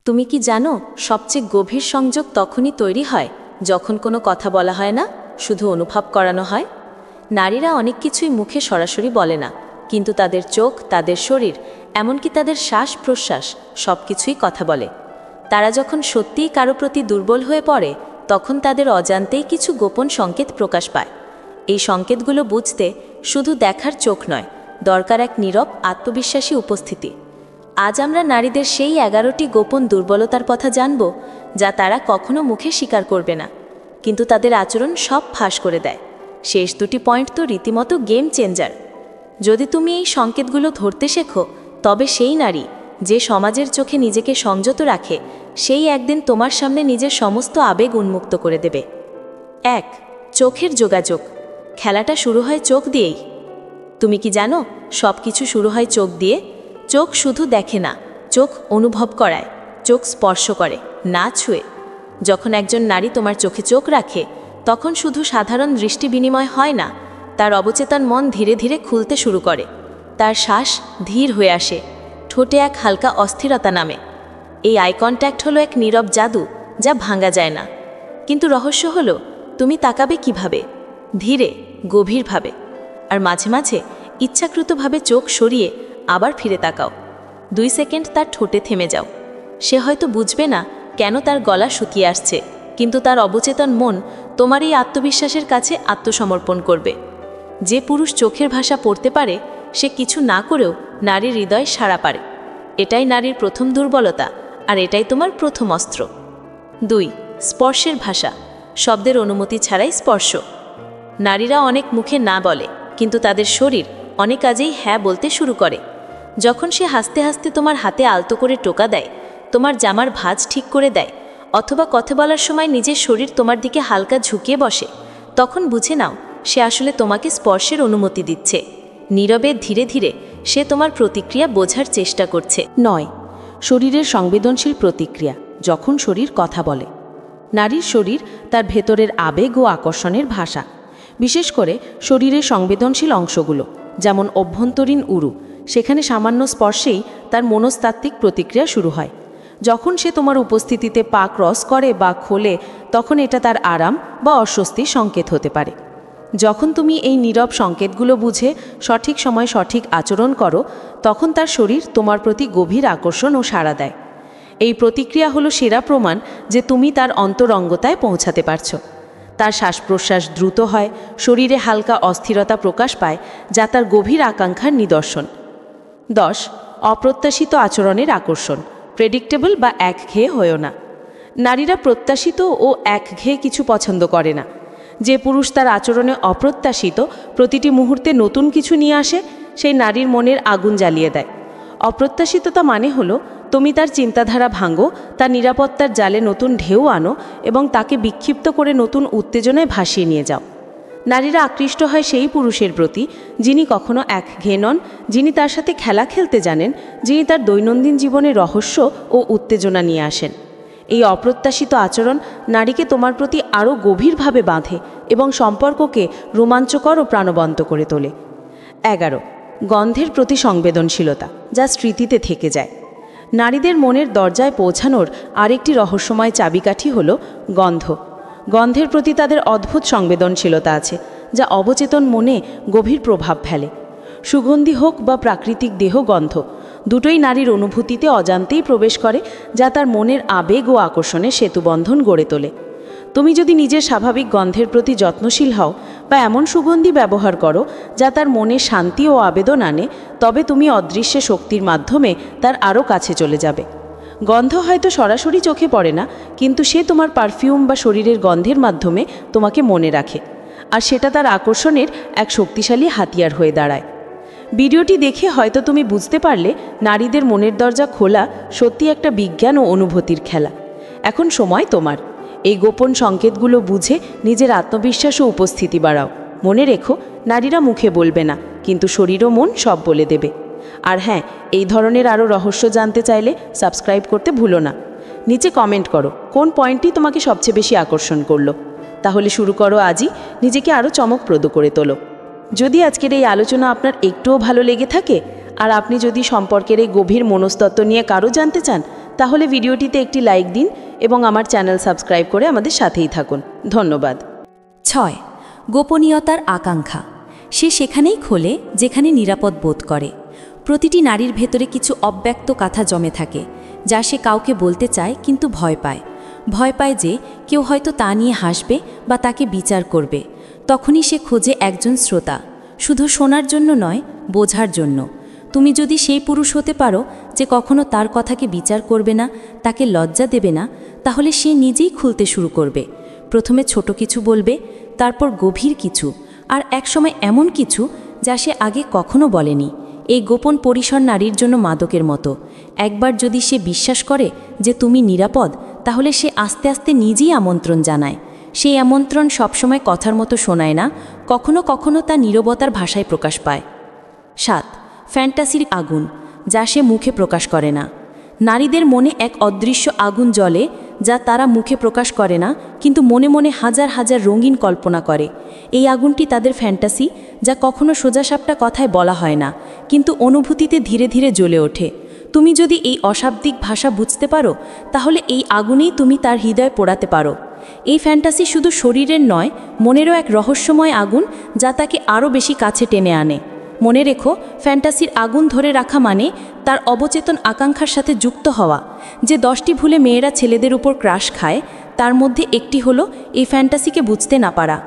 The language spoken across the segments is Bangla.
তুমি কি জানো, সবচেয়ে গভীর সংযোগ তখনই তৈরি হয় যখন কোনো কথা বলা হয় না, শুধু অনুভব করানো হয়। নারীরা অনেক কিছুই মুখে সরাসরি বলে না, কিন্তু তাদের চোখ, তাদের শরীর, এমনকি তাদের শ্বাস প্রশ্বাস সব কিছুই কথা বলে। তারা যখন সত্যিই কারো প্রতি দুর্বল হয়ে পড়ে, তখন তাদের অজান্তেই কিছু গোপন সংকেত প্রকাশ পায়। এই সংকেতগুলো বুঝতে শুধু দেখার চোখ নয়, দরকার এক নীরব আত্মবিশ্বাসী উপস্থিতি। আজ আমরা নারীদের সেই 11টি গোপন দুর্বলতার কথা জানব, যা তারা কখনো মুখে স্বীকার করবে না, কিন্তু তাদের আচরণ সব ফাঁস করে দেয়। শেষ দুটি পয়েন্ট তো রীতিমতো গেম চেঞ্জার। যদি তুমি এই সংকেতগুলো ধরতে শেখো, তবে সেই নারী যে সমাজের চোখে নিজেকে সংযত রাখে, সেই একদিন তোমার সামনে নিজের সমস্ত আবেগ উন্মুক্ত করে দেবে। 1. চোখের যোগাযোগ। খেলাটা শুরু হয় চোখ দিয়েই। তুমি কি জানো, সব কিছু শুরু হয় চোখ দিয়ে? চোখ শুধু দেখে না, চোখ অনুভব করায়, চোখ স্পর্শ করে, না ছুঁয়ে। যখন একজন নারী তোমার চোখে চোখ রাখে, তখন শুধু সাধারণ দৃষ্টি বিনিময় হয় না, তার অবচেতন মন ধীরে ধীরে খুলতে শুরু করে। তার শ্বাস ধীর হয়ে আসে, ঠোঁটে এক হালকা অস্থিরতা নামে। এই আই কন্ট্যাক্ট হলো এক নীরব জাদু, যা ভাঙা যায় না। কিন্তু রহস্য হলো, তুমি তাকাবে কিভাবে? ধীরে, গভীরভাবে, আর মাঝে মাঝে ইচ্ছাকৃতভাবে চোখ সরিয়ে আবার ফিরে তাকাও। 2 সেকেন্ড তার ঠোঁটে থেমে যাও। সে হয়তো বুঝবে না কেন তার গলা শুকিয়ে আসছে, কিন্তু তার অবচেতন মন তোমার এই আত্মবিশ্বাসের কাছে আত্মসমর্পণ করবে। যে পুরুষ চোখের ভাষা পড়তে পারে, সে কিছু না করেও নারীর হৃদয় সাড়া পারে। এটাই নারীর প্রথম দুর্বলতা, আর এটাই তোমার প্রথম অস্ত্র। 2. স্পর্শের ভাষা। শব্দের অনুমতি ছাড়াই স্পর্শ। নারীরা অনেক মুখে না বলে, কিন্তু তাদের শরীর অনেক কাজেই হ্যাঁ বলতে শুরু করে। যখন সে হাসতে হাসতে তোমার হাতে আলতো করে টোকা দেয়, তোমার জামার ভাঁজ ঠিক করে দেয়, অথবা কথা বলার সময় নিজের শরীর তোমার দিকে হালকা ঝুঁকিয়ে বসে, তখন বুঝে নাও সে আসলে তোমাকে স্পর্শের অনুমতি দিচ্ছে। নীরবে ধীরে ধীরে সে তোমার প্রতিক্রিয়া বোঝার চেষ্টা করছে। 9. শরীরের সংবেদনশীল প্রতিক্রিয়া। যখন শরীর কথা বলে। নারীর শরীর তার ভেতরের আবেগ ও আকর্ষণের ভাষা। বিশেষ করে শরীরের সংবেদনশীল অংশগুলো, যেমন অভ্যন্তরীণ উরু, সেখানে সামান্য স্পর্শেই তার মনস্তাত্ত্বিক প্রতিক্রিয়া শুরু হয়। যখন সে তোমার উপস্থিতিতে পা ক্রস করে বা খোলে, তখন এটা তার আরাম বা অস্বস্তির সংকেত হতে পারে। যখন তুমি এই নীরব সংকেতগুলো বুঝে সঠিক সময় সঠিক আচরণ করো, তখন তার শরীর তোমার প্রতি গভীর আকর্ষণ ও সাড়া দেয়। এই প্রতিক্রিয়া হলো সেরা প্রমাণ যে তুমি তার অন্তরঙ্গতায় পৌঁছাতে পারছো। তার শ্বাস প্রশ্বাস দ্রুত হয়, শরীরে হালকা অস্থিরতা প্রকাশ পায়, যা তার গভীর আকাঙ্ক্ষার নিদর্শন। 10. অপ্রত্যাশিত আচরণের আকর্ষণ। প্রেডিক্টেবল বা একঘেয়ে হয়েও না। নারীরা প্রত্যাশিত ও একঘেয়ে কিছু পছন্দ করে না। যে পুরুষ তার আচরণে অপ্রত্যাশিত প্রতিটি মুহূর্তে নতুন কিছু নিয়ে আসে, সেই নারীর মনের আগুন জ্বালিয়ে দেয়। অপ্রত্যাশিততা মানে হলো, তুমি তার চিন্তাধারা ভাঙো, তার নিরাপত্তার জালে নতুন ঢেউ আনো এবং তাকে বিক্ষিপ্ত করে নতুন উত্তেজনায় ভাসিয়ে নিয়ে যাও। নারীরা আকৃষ্ট হয় সেই পুরুষের প্রতি যিনি কখনো একঘেয়ে নন, যিনি তার সাথে খেলা খেলতে জানেন, যিনি তার দৈনন্দিন জীবনে রহস্য ও উত্তেজনা নিয়ে আসেন। এই অপ্রত্যাশিত আচরণ নারীকে তোমার প্রতি আরও গভীরভাবে বাঁধে এবং সম্পর্ককে রোমাঞ্চকর ও প্রাণবন্ত করে তোলে। 11. গন্ধের প্রতি সংবেদনশীলতা, যা স্মৃতিতে থেকে যায়। নারীদের মনের দরজায় পৌঁছানোর আরেকটি রহস্যময় চাবিকাঠি হল গন্ধ। গন্ধের প্রতি তাদের অদ্ভুত সংবেদনশীলতা আছে, যা অবচেতন মনে গভীর প্রভাব ফেলে। সুগন্ধি হোক বা প্রাকৃতিক দেহগন্ধ, দুটোই নারীর অনুভূতিতে অজান্তেই প্রবেশ করে, যা তার মনের আবেগ ও আকর্ষণে সেতুবন্ধন গড়ে তোলে। তুমি যদি নিজের স্বাভাবিক গন্ধের প্রতি যত্নশীল হও বা এমন সুগন্ধি ব্যবহার করো যা তার মনে শান্তি ও আবেদন আনে, তবে তুমি অদৃশ্য শক্তির মাধ্যমে তার আরও কাছে চলে যাবে। গন্ধ হয়তো সরাসরি চোখে পড়ে না, কিন্তু সে তোমার পারফিউম বা শরীরের গন্ধের মাধ্যমে তোমাকে মনে রাখে, আর সেটা তার আকর্ষণের এক শক্তিশালী হাতিয়ার হয়ে দাঁড়ায়। ভিডিওটি দেখে হয়তো তুমি বুঝতে পারলে নারীদের মনের দরজা খোলা সত্যি একটা বিজ্ঞান ও অনুভূতির খেলা। এখন সময় তোমার। এই গোপন সংকেতগুলো বুঝে নিজের আত্মবিশ্বাস ও উপস্থিতি বাড়াও। মনে রেখো, নারীরা মুখে বলবে না, কিন্তু শরীর ও মন সব বলে দেবে। আর হ্যাঁ, এই ধরনের আরও রহস্য জানতে চাইলে সাবস্ক্রাইব করতে ভুলো না। নিচে কমেন্ট করো কোন পয়েন্টটি তোমাকে সবচেয়ে বেশি আকর্ষণ করলো। তাহলে শুরু করো আজই, নিজেকে আরও চমকপ্রদ করে তোলো। যদি আজকের এই আলোচনা আপনার একটুও ভালো লেগে থাকে, আর আপনি যদি সম্পর্কের এই গভীর মনস্তত্ত্ব নিয়ে কারো জানতে চান, তাহলে ভিডিওটিতে একটি লাইক দিন এবং আমার চ্যানেল সাবস্ক্রাইব করে আমাদের সাথেই থাকুন। ধন্যবাদ। 6. গোপনীয়তার আকাঙ্ক্ষা। সে সেখানেই খোলে যেখানে নিরাপদ বোধ করে। প্রতিটি নারীর ভেতরে কিছু অব্যক্ত কথা জমে থাকে, যা সে কাউকে বলতে চায় কিন্তু ভয় পায়। ভয় পায় যে কেউ হয়তো তা নিয়ে হাসবে বা তাকে বিচার করবে। তখনই সে খোঁজে একজন শ্রোতা, শুধু শোনার জন্য নয়, বোঝার জন্য। তুমি যদি সেই পুরুষ হতে পারো যে কখনো তার কথাকে বিচার করবে না, তাকে লজ্জা দেবে না, তাহলে সে নিজেই খুলতে শুরু করবে। প্রথমে ছোট কিছু বলবে, তারপর গভীর কিছু, আর একসময় এমন কিছু যা সে আগে কখনো বলেনি। এই গোপন পরিসর নারীর জন্য মাদকের মতো। একবার যদি সে বিশ্বাস করে যে তুমি নিরাপদ, তাহলে সে আস্তে আস্তে নিজেই আমন্ত্রণ জানায়। সেই আমন্ত্রণ সবসময় কথার মতো শোনায় না, কখনো কখনো তা নীরবতার ভাষায় প্রকাশ পায়। 7. ফ্যান্টাসির আগুন, যা সে মুখে প্রকাশ করে না। নারীদের মনে এক অদৃশ্য আগুন জ্বলে, যা তারা মুখে প্রকাশ করে না, কিন্তু মনে মনে হাজার হাজার রঙিন কল্পনা করে। এই আগুনটি তাদের ফ্যান্টাসি, যা কখনো সোজাসাপটা কথায় বলা হয় না, কিন্তু অনুভূতিতে ধীরে ধীরে জ্বলে ওঠে। তুমি যদি এই অশাব্দিক ভাষা বুঝতে পারো, তাহলে এই আগুনেই তুমি তার হৃদয় পোড়াতে পারো। এই ফ্যান্টাসি শুধু শরীরের নয়, মনেরও এক রহস্যময় আগুন, যা তাকে আরও বেশি কাছে টেনে আনে। মনে রেখো, ফ্যান্টাসির আগুন ধরে রাখা মানে তার অবচেতন আকাঙ্ক্ষার সাথে যুক্ত হওয়া। যে 10টি ভুলে মেয়েরা ছেলেদের উপর ক্রাশ খায়, তার মধ্যে একটি হলো এই ফ্যান্টাসিকে বুঝতে না পারা।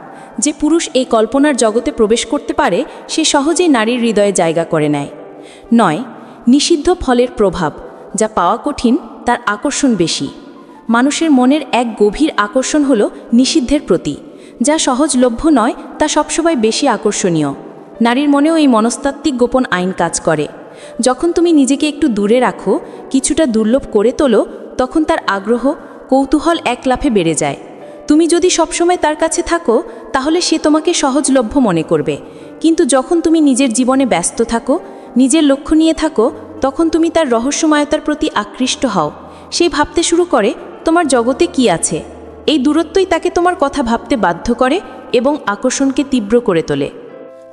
যে পুরুষ এই কল্পনার জগতে প্রবেশ করতে পারে, সে সহজেই নারীর হৃদয়ে জায়গা করে নেয়। 9. নিষিদ্ধ ফলের প্রভাব, যা পাওয়া কঠিন, তার আকর্ষণ বেশি। মানুষের মনের এক গভীর আকর্ষণ হলো নিষিদ্ধের প্রতি। যা সহজলভ্য নয়, তা সবসময় বেশি আকর্ষণীয়। নারীর মনেও এই মনস্তাত্ত্বিক গোপন আইন কাজ করে। যখন তুমি নিজেকে একটু দূরে রাখো, কিছুটা দুর্লভ করে তোলো, তখন তার আগ্রহ, কৌতূহল এক লাফে বেড়ে যায়। তুমি যদি সবসময় তার কাছে থাকো, তাহলে সে তোমাকে সহজলভ্য মনে করবে। কিন্তু যখন তুমি নিজের জীবনে ব্যস্ত থাকো, নিজের লক্ষ্য নিয়ে থাকো, তখন তুমি তার রহস্যময়তার প্রতি আকৃষ্ট হও। সে ভাবতে শুরু করে তোমার জগতে কি আছে। এই দূরত্বই তাকে তোমার কথা ভাবতে বাধ্য করে এবং আকর্ষণকে তীব্র করে তোলে।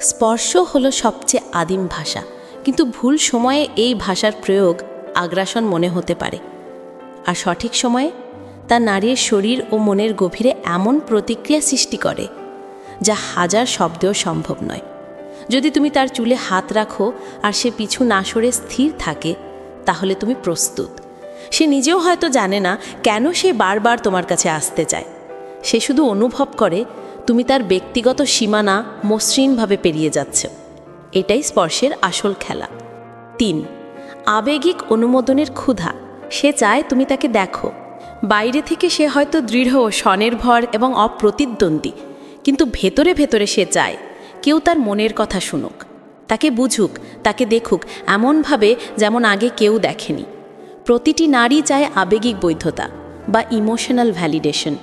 স্পর্শ হলো সবচেয়ে আদিম ভাষা, কিন্তু ভুল সময়ে এই ভাষার প্রয়োগ আগ্রাসন মনে হতে পারে। আর সঠিক সময়ে তা নারীর শরীর ও মনের গভীরে এমন প্রতিক্রিয়া সৃষ্টি করে, যা হাজার শব্দেও সম্ভব নয়। যদি তুমি তার চুলে হাত রাখো আর সে পিছু না সরে স্থির থাকে, তাহলে তুমি প্রস্তুত। সে নিজেও হয়তো জানে না কেন সে বারবার তোমার কাছে আসতে চায়। সে শুধু অনুভব করে তুমি তার ব্যক্তিগত সীমানা মসৃণভাবে পেরিয়ে যাচ্ছ। এটাই স্পর্শের আসল খেলা। 3. আবেগিক অনুমোদনের ক্ষুধা। সে চায় তুমি তাকে দেখো। বাইরে থেকে সে হয়তো দৃঢ়, স্বনির্ভর এবং অপ্রতিদ্বন্দ্বী, কিন্তু ভেতরে ভেতরে সে চায় কেউ তার মনের কথা শুনুক, তাকে বুঝুক, তাকে দেখুক এমনভাবে যেমন আগে কেউ দেখেনি। প্রতিটি নারী চায় আবেগিক বৈধতা বা ইমোশনাল ভ্যালিডেশন।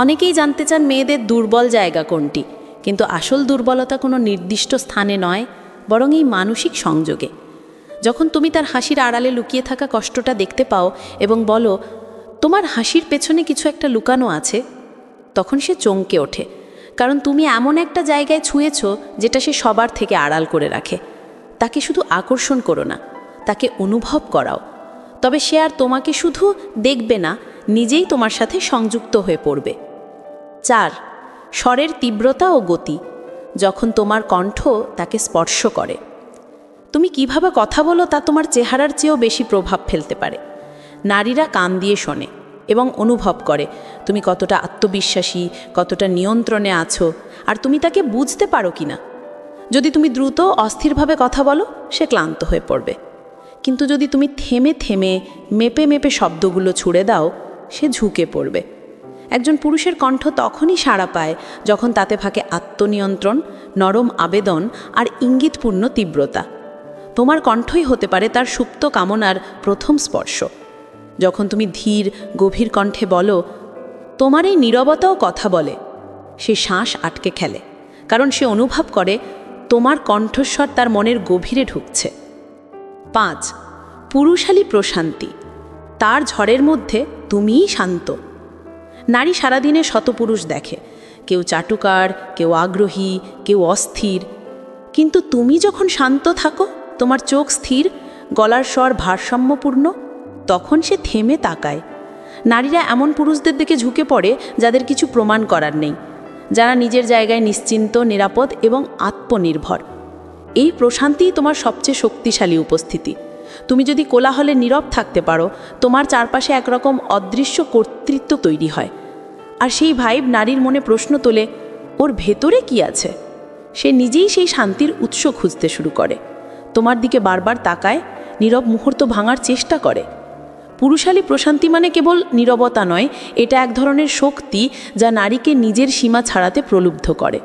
অনেকেই জানতে চান মেয়েদের দুর্বল জায়গা কোনটি, কিন্তু আসল দুর্বলতা কোনো নির্দিষ্ট স্থানে নয়, বরং এই মানসিক সংযোগে। যখন তুমি তার হাসির আড়ালে লুকিয়ে থাকা কষ্টটা দেখতে পাও এবং বলো তোমার হাসির পেছনে কিছু একটা লুকানো আছে, তখন সে চমকে ওঠে। কারণ তুমি এমন একটা জায়গায় ছুঁয়েছ যেটা সে সবার থেকে আড়াল করে রাখে। তাকে শুধু আকর্ষণ করো না, তাকে অনুভব করাও। তবে সে আর তোমাকে শুধু দেখবে না, নিজেই তোমার সাথে সংযুক্ত হয়ে পড়বে। 4. স্বরের তীব্রতা ও গতি। যখন তোমার কণ্ঠ তাকে স্পর্শ করে, তুমি কিভাবে কথা বলো তা তোমার চেহারার চেয়েও বেশি প্রভাব ফেলতে পারে। নারীরা কান দিয়ে শোনে এবং অনুভব করে তুমি কতটা আত্মবিশ্বাসী, কতটা নিয়ন্ত্রণে আছো, আর তুমি তাকে বুঝতে পারো কিনা। যদি তুমি দ্রুত, অস্থিরভাবে কথা বলো, সে ক্লান্ত হয়ে পড়বে। কিন্তু যদি তুমি থেমে থেমে, মেপে মেপে শব্দগুলো ছুড়ে দাও, সে ঝুঁকে পড়বে। একজন পুরুষের কণ্ঠ তখনই সাড়া পায় যখন তাতে থাকে আত্মনিয়ন্ত্রণ, নরম আবেদন আর ইঙ্গিতপূর্ণ তীব্রতা। তোমার কণ্ঠই হতে পারে তার সুপ্ত কামনার প্রথম স্পর্শ। যখন তুমি ধীর, গভীর কণ্ঠে বলো, তোমার এই নীরবতাও কথা বলে, সে শ্বাস আটকে খেলে, কারণ সে অনুভব করে তোমার কণ্ঠস্বর তার মনের গভীরে ঢুকছে। 5. পুরুষালী প্রশান্তি। তার ঝড়ের মধ্যে তুমিই শান্ত। নারী সারাদিনে শত পুরুষ দেখে, কেউ চাটুকার, কেউ আগ্রহী, কেউ অস্থির, কিন্তু তুমি যখন শান্ত থাকো, তোমার চোখ স্থির, গলার স্বর ভারসাম্যপূর্ণ, তখন সে থেমে তাকায়। নারীরা এমন পুরুষদের দিকে ঝুঁকে পড়ে যাদের কিছু প্রমাণ করার নেই, যারা নিজের জায়গায় নিশ্চিন্ত, নিরাপদ এবং আত্মনির্ভর। এই প্রশান্তিই তোমার সবচেয়ে শক্তিশালী উপস্থিতি। তুমি যদি কোলাহলে নীরব থাকতে পারো, তোমার চারপাশে একরকম অদৃশ্য কর্তৃত্ব তৈরি হয়। আর সেই ভাইব নারীর মনে প্রশ্ন তোলে, ওর ভেতরে কি আছে? সে নিজেই সেই শান্তির উৎস খুঁজতে শুরু করে, তোমার দিকে বারবার তাকায়, নীরব মুহূর্ত ভাঙার চেষ্টা করে। পুরুষালী প্রশান্তি মানে কেবল নীরবতা নয়, এটা এক ধরনের শক্তি যা নারীকে নিজের সীমা ছাড়াতে প্রলুব্ধ করে।